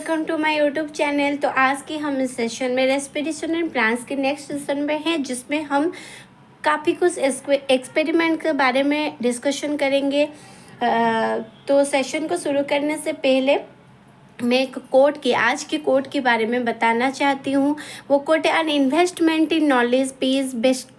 Welcome to my YouTube channel. तो आज की हम इस सेशन में रेस्पिरेशन एंड प्लांट्स के नेक्स्ट सेशन में हैं, जिसमें हम काफ़ी कुछ एक्सपेरिमेंट के बारे में डिस्कशन करेंगे। तो सेशन को शुरू करने से पहले मैं एक आज की कोट के बारे में बताना चाहती हूँ। वो कोट है, an investment in knowledge page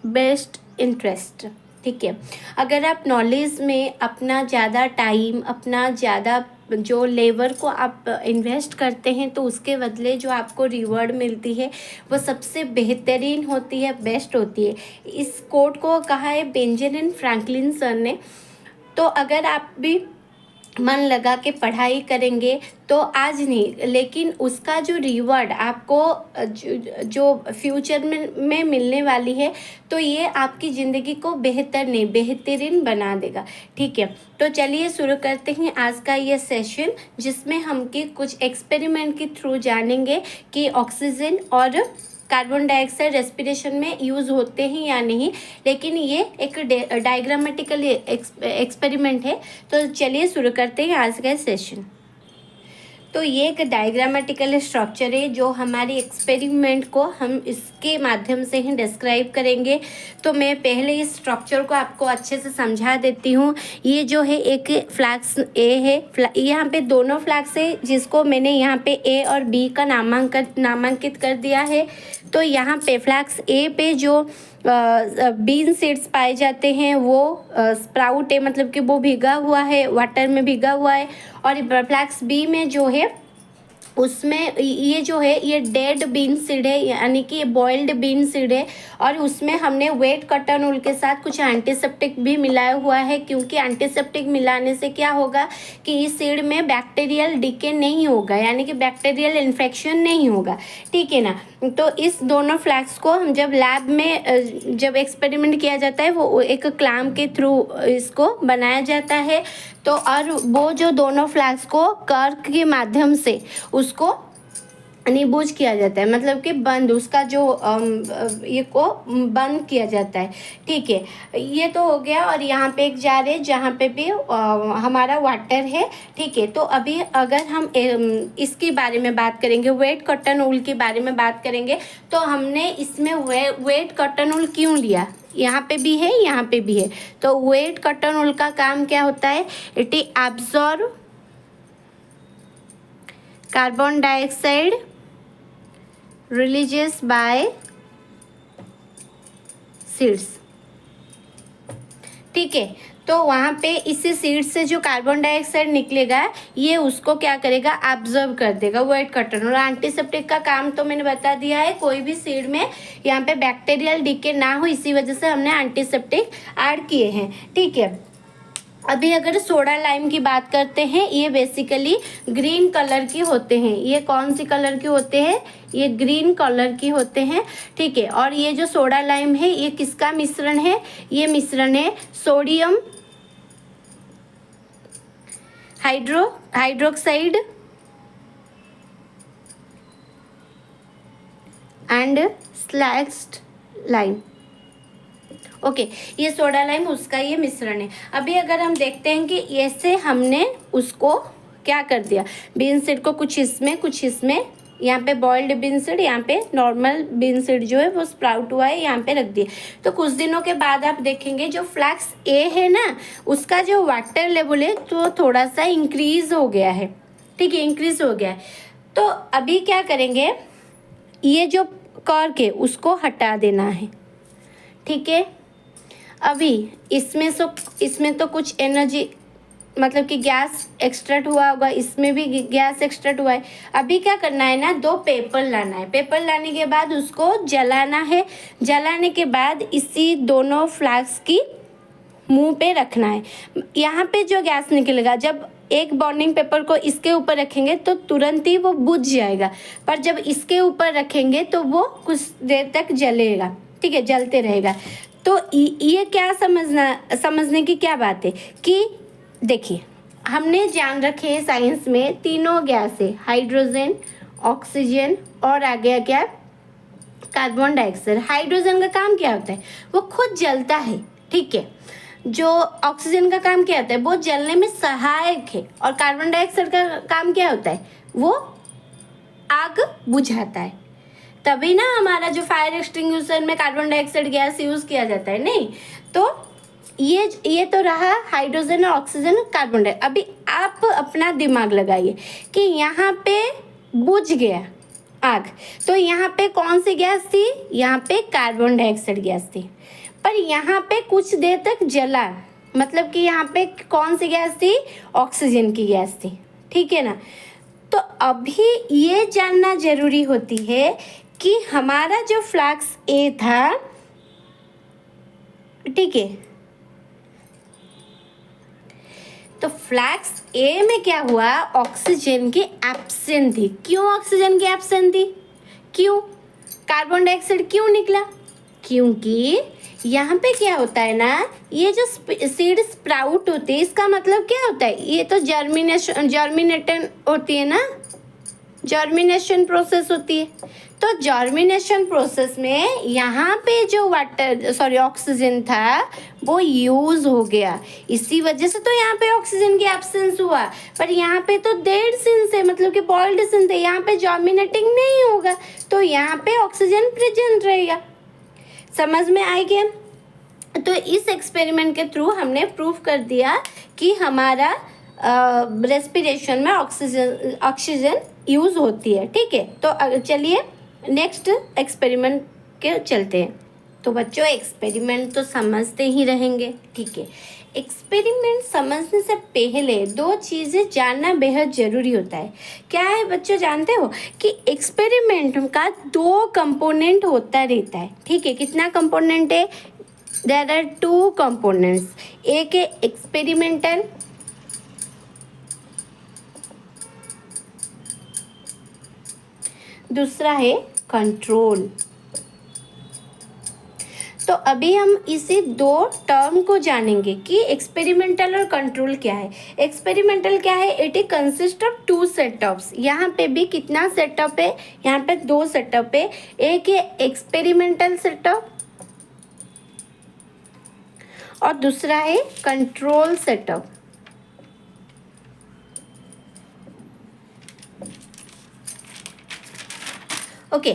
best interest. ठीक है, अगर आप नॉलेज में अपना ज़्यादा टाइम, अपना ज़्यादा जो लेबर को आप इन्वेस्ट करते हैं, तो उसके बदले जो आपको रिवॉर्ड मिलती है वो सबसे बेहतरीन होती है, बेस्ट होती है। इस कोट को कहा है बेंजामिन फ्रैंकलिन सर ने। तो अगर आप भी मन लगा के पढ़ाई करेंगे तो आज नहीं, लेकिन उसका जो रिवॉर्ड आपको जो फ्यूचर में मिलने वाली है, तो ये आपकी ज़िंदगी को बेहतर नहीं बेहतरीन बना देगा। ठीक है, तो चलिए शुरू करते हैं आज का ये सेशन, जिसमें हम कुछ एक्सपेरिमेंट के थ्रू जानेंगे कि ऑक्सीजन और कार्बन डाइऑक्साइड रेस्पिरेशन में यूज़ होते हैं या नहीं। लेकिन ये एक डायग्रामेटिकल एक्सपेरिमेंट है। तो चलिए शुरू करते हैं आज का सेशन। तो ये एक डायग्रामेटिकल स्ट्रक्चर है जो हमारी एक्सपेरिमेंट को हम इसके माध्यम से ही डिस्क्राइब करेंगे। तो मैं पहले इस स्ट्रक्चर को आपको अच्छे से समझा देती हूँ। ये जो है एक फ्लैक्स ए है, यहाँ पे दोनों फ्लैक्स है, जिसको मैंने यहाँ पे ए और बी का नामांकित कर दिया है। तो यहाँ पे फ्लैक्स ए पे जो बीन सीड्स पाए जाते हैं वो स्प्राउट है, मतलब कि वो भीगा हुआ है, वाटर में भीगा हुआ है। और फ्लैक्स बी में जो है उसमें ये जो है ये डेड बीन सीड है, यानी कि ये बॉइल्ड बीन सीड है। और उसमें हमने वेट कॉटन वूल के साथ कुछ एंटीसेप्टिक भी मिलाया हुआ है, क्योंकि एंटीसेप्टिक मिलाने से क्या होगा कि इस सीड में बैक्टीरियल डिके नहीं होगा, यानी कि बैक्टीरियल इन्फेक्शन नहीं होगा। ठीक है ना। तो इस दोनों फ्लैक्स को हम जब लैब में जब एक्सपेरिमेंट किया जाता है, वो एक क्लैम्प के थ्रू इसको बनाया जाता है। तो और वो जो दोनों फ्लैक्स को कर्क के माध्यम से उसको निबूज किया जाता है, मतलब कि बंद, उसका जो ये को बंद किया जाता है। ठीक है, ये तो हो गया। और यहाँ पे एक जार है जहाँ पे भी हमारा वाटर है। ठीक है, तो अभी अगर हम इसके बारे में बात करेंगे, वेट कॉटन वूल के बारे में बात करेंगे, तो हमने इसमें वेट कॉटन वूल क्यों लिया, यहाँ पे भी है, यहाँ पे भी है। तो वेट कॉटन वूल का काम क्या होता है, it absorb carbon dioxide releases by seeds. ठीक है, तो वहाँ पे इसी सीड से जो कार्बन डाइऑक्साइड निकलेगा, ये उसको क्या करेगा, ऑब्जर्व कर देगा वेट कॉटन। और एंटीसेप्टिक का काम तो मैंने बता दिया है, कोई भी सीड में यहाँ पे बैक्टीरियल डीके ना हो, इसी वजह से हमने एंटीसेप्टिक ऐड किए हैं। ठीक है, अभी अगर सोडा लाइम की बात करते हैं, ये बेसिकली ग्रीन कलर की होते हैं। ये कौन सी कलर के होते हैं, ये ग्रीन कलर की होते हैं। ठीक है, और ये जो सोडा लाइम है, ये किसका मिश्रण है, ये मिश्रण है sodium hydroxide and slaked lime. Okay, ये सोडा लाइम उसका ये मिश्रण है। अभी अगर हम देखते हैं कि ऐसे हमने उसको क्या कर दिया, बीन सीड को कुछ इसमें, यहाँ पे बॉइल्ड बीन सीड, यहाँ पे नॉर्मल बीन सीड जो है वो स्प्राउट हुआ है, यहाँ पे रख दिए। तो कुछ दिनों के बाद आप देखेंगे जो फ्लैक्स ए है ना, उसका जो वाटर लेवल है तो थोड़ा सा इंक्रीज हो गया है। ठीक है, इंक्रीज हो गया है। तो अभी क्या करेंगे, ये जो कॉर्क है उसको हटा देना है। ठीक है, अभी इसमें तो कुछ एनर्जी, मतलब कि गैस एक्सट्रैक्ट हुआ होगा, इसमें भी गैस एक्सट्रैक्ट हुआ है। अभी क्या करना है ना, 2 पेपर लाना है। पेपर लाने के बाद उसको जलाना है। जलाने के बाद इसी दोनों फ्लैक्स की मुंह पे रखना है। यहाँ पे जो गैस निकलेगा, जब एक बॉर्निंग पेपर को इसके ऊपर रखेंगे तो तुरंत ही वो बुझ जाएगा, पर जब इसके ऊपर रखेंगे तो वो कुछ देर तक जलेगा। ठीक है, जलते रहेगा। तो ये क्या समझने की क्या बात है कि देखिए, हमने जान रखे हैं साइंस में तीनों गैस है, हाइड्रोजन, ऑक्सीजन और आ गया क्या, कार्बन डाइऑक्साइड। हाइड्रोजन का काम क्या होता है, वो खुद जलता है। ठीक है, जो ऑक्सीजन का काम क्या होता है, वो जलने में सहायक है। और कार्बन डाइऑक्साइड का काम क्या होता है, वो आग बुझाता है, तभी ना हमारा जो फायर एक्सटिंग्विशर में कार्बन डाइऑक्साइड गैस यूज़ किया जाता है। नहीं तो ये तो रहा हाइड्रोजन और ऑक्सीजन कार्बन डाइऑक्साइड। अभी आप अपना दिमाग लगाइए कि यहाँ पे बुझ गया आग, तो यहाँ पे कौन सी गैस थी? यहाँ पे कार्बन डाइऑक्साइड गैस थी, पर यहाँ पे कुछ देर तक जला, मतलब कि यहाँ पे कौन सी गैस थी? ऑक्सीजन की गैस थी, ठीक है ना। तो अभी ये जानना जरूरी होती है कि हमारा जो फ्लास्क ए था, ठीक है, तो फ्लास्क ए में क्या हुआ? ऑक्सीजन की एब्सेंट थी। क्यों ऑक्सीजन की एब्सेंट थी? क्यों? कार्बन डाइऑक्साइड क्यों निकला? क्योंकि यहाँ पे क्या होता है ना, ये जो सीड स्प्राउट होती है, इसका मतलब क्या होता है? ये तो जर्मिनेशन होती है ना, जर्मिनेशन प्रोसेस होती है। तो जर्मिनेशन प्रोसेस में यहाँ पे जो ऑक्सीजन था वो यूज़ हो गया, इसी वजह से तो यहाँ पे ऑक्सीजन की एब्सेंस हुआ। पर यहाँ पे तो डेड सिंस है, मतलब कि बॉइल्ड सिंस है, यहाँ पे जर्मिनेटिंग नहीं होगा, तो यहाँ पे ऑक्सीजन प्रेजेंट रहेगा। समझ में आई क्या? तो इस एक्सपेरिमेंट के थ्रू हमने प्रूफ कर दिया कि हमारा रेस्पिरेशन में ऑक्सीजन यूज़ होती है, ठीक है। तो चलिए नेक्स्ट एक्सपेरिमेंट के चलते हैं। तो बच्चों एक्सपेरिमेंट तो समझते ही रहेंगे, ठीक है। एक्सपेरिमेंट समझने से पहले दो चीज़ें जानना बेहद ज़रूरी होता है। क्या है बच्चों? जानते हो कि एक्सपेरिमेंट का दो कंपोनेंट होता रहता है, ठीक है। कितना कंपोनेंट है? There are two components. एक है एक्सपेरिमेंटल, दूसरा है कंट्रोल। तो अभी हम इसी दो टर्म को जानेंगे कि एक्सपेरिमेंटल और कंट्रोल क्या है। एक्सपेरिमेंटल क्या है? It is consist of two setups. यहाँ पे भी कितना सेटअप है? यहाँ पे दो सेटअप है। एक है एक्सपेरिमेंटल सेटअप और दूसरा है कंट्रोल सेटअप। ओके,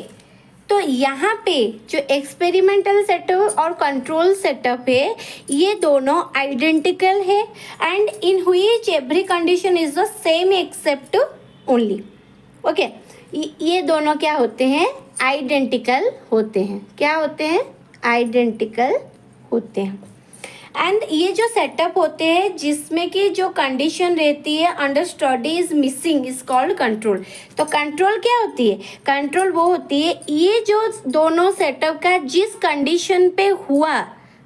तो यहाँ पे जो एक्सपेरिमेंटल सेटअप और कंट्रोल सेटअप है, ये दोनों आइडेंटिकल है and in which every condition is the same except only. Okay, ये दोनों क्या होते हैं? आइडेंटिकल होते हैं। क्या होते हैं? आइडेंटिकल होते हैं। एंड ये जो सेटअप होते हैं जिसमें कि जो कंडीशन रहती है under study is missing is called control. तो कंट्रोल क्या होती है? कंट्रोल वो होती है ये जो दोनों सेटअप का जिस कंडीशन पे हुआ,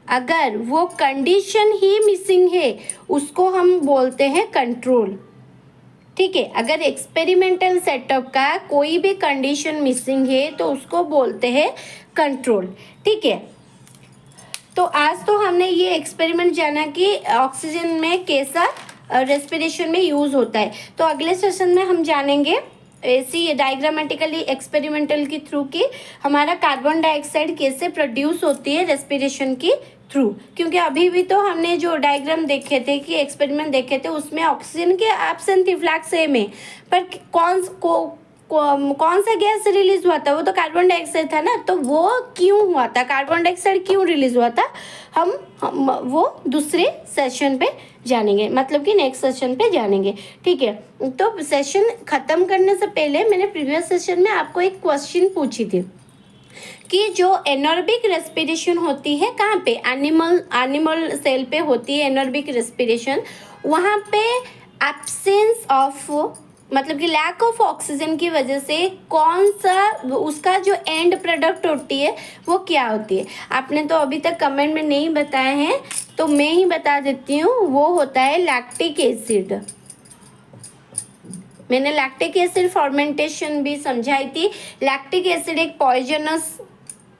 अगर वो कंडीशन ही मिसिंग है उसको हम बोलते हैं कंट्रोल, ठीक है। अगर एक्सपेरिमेंटल सेटअप का कोई भी कंडीशन मिसिंग है तो उसको बोलते हैं कंट्रोल, ठीक है। तो आज तो हमने ये एक्सपेरिमेंट जाना कि ऑक्सीजन में कैसा रेस्पिरेशन में यूज़ होता है। तो अगले सेशन में हम जानेंगे ऐसी डायग्रामेटिकली एक्सपेरिमेंटल के थ्रू कि हमारा कार्बन डाइऑक्साइड कैसे प्रोड्यूस होती है रेस्पिरेशन की थ्रू। क्योंकि अभी भी तो हमने जो डायग्राम देखे थे कि एक्सपेरिमेंट देखे थे उसमें ऑक्सीजन के एब्सेंट थी फ्लैक्स ए में, पर कौन सा गैस रिलीज हुआ था? वो तो कार्बन डाइऑक्साइड था ना। तो वो क्यों हुआ था? कार्बन डाइऑक्साइड क्यों रिलीज हुआ था? हम वो दूसरे सेशन पे जानेंगे, मतलब कि नेक्स्ट सेशन पे जानेंगे, ठीक है। तो सेशन ख़त्म करने से पहले मैंने प्रीवियस सेशन में आपको एक क्वेश्चन पूछी थी कि जो एनर्बिक रेस्पिरेशन होती है कहाँ पे? एनिमल सेल पे होती है एनर्बिक रेस्पिरेशन। वहाँ पे एब्सेंस ऑफ मतलब कि लैक ऑफ ऑक्सीजन की वजह से कौन सा उसका जो एंड प्रोडक्ट होती है वो क्या होती है? आपने तो अभी तक कमेंट में नहीं बताया है, तो मैं ही बता देती हूँ। वो होता है लैक्टिक एसिड। मैंने लैक्टिक एसिड फॉर्मेंटेशन भी समझाई थी। लैक्टिक एसिड एक पॉइजनस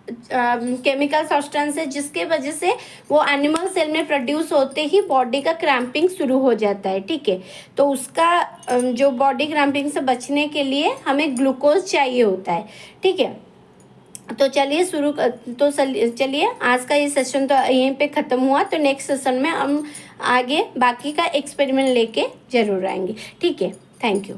केमिकल सब्सटेंस है जिसके वजह से वो एनिमल सेल में प्रोड्यूस होते ही बॉडी का क्रैम्पिंग शुरू हो जाता है, ठीक है। तो उसका जो बॉडी क्रैम्पिंग से बचने के लिए हमें ग्लूकोज चाहिए होता है, ठीक है। तो चलिए आज का ये सेशन तो यहीं पे ख़त्म हुआ। तो नेक्स्ट सेशन में हम आगे बाकी का एक्सपेरिमेंट लेके ज़रूर आएंगे, ठीक है। Thank you.